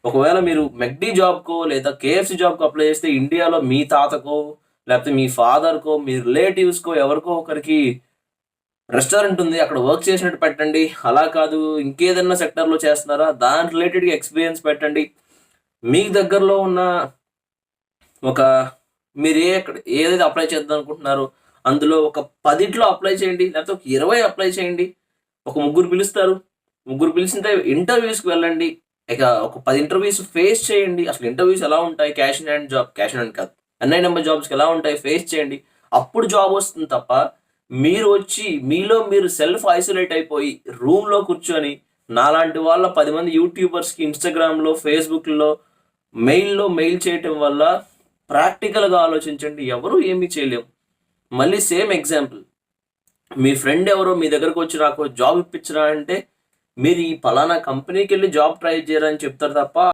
ఒకవేళ మీరు మెక్‌డీ జాబ్‌కో లేదా కేఎఫ్‌సీ జాబ్‌కో అప్లై చేస్తే ఇండియాలో మీ తాతకో, లేకపోతే మీ ఫాదర్‌కో, మీ రిలేటివ్స్‌కో ఎవరికో ఒకరికి రెస్టారెంట్ ఉంది. అక్కడ వర్క్ చేసినట్టు పెట్టండి. అలా కాదు ఇంకేదన్నా సెక్టార్‌లో చేస్తున్నారా? దాని రిలేటెడ్‌గా ఎక్స్‌పీరియన్స్ పెట్టండి. మీకు దగ్గరలో ఉన్న ఒక మీరు ఏదైతే అప్లై చేద్దాం అనుకుంటున్నారో అందులో ఒక 10 అప్లై చేయండి. లేకపోతే ఒక 20 అప్లై చేయండి. ఒక ముగ్గురు పిలుస్తారు. ముగ్గురు పిలిచిన ఇంటర్‌వ్యూస్‌కి వెళ్ళండి. ఇక ఒక 10 ఇంటర్‌వ్యూస్ ఫేస్ చేయండి. అసలు ఇంటర్‌వ్యూస్ ఎలా ఉంటాయి? క్యాష్ ఇన్ హ్యాండ్ కాదు. ఎన్‌ఐ నంబర్ జాబ్స్‌కి ఎలా ఉంటాయి? ఫేస్ చేయండి. అప్పుడు జాబ్ వస్తుంది తప్ప, మీరు వచ్చి మీలో మీరు సెల్ఫ్ ఐసోలేట్ అయిపోయి రూమ్‌లో కూర్చొని నాలాంటి వాళ్ళ 10 మంది యూట్యూబర్స్‌కి ఇన్‌స్టాగ్రామ్‌లో, ఫేస్‌బుక్‌లో, మెయిల్ చేయటం వల్ల ప్రాక్టికల్‌గా ఆలోచించండి. ఎవరు ఏమి చేయలేము. మళ్ళీ సేమ్ ఎగ్జాంపుల్. మీ ఫ్రెండ్ ఎవరో మీ దగ్గరకొచ్చి నాకు జాబ్ ఇప్పించరా అంటే, మీరు ఈ పలానా కంపెనీకెళ్ళి జాబ్ ట్రై చేయరా అని చెప్తారు తప్ప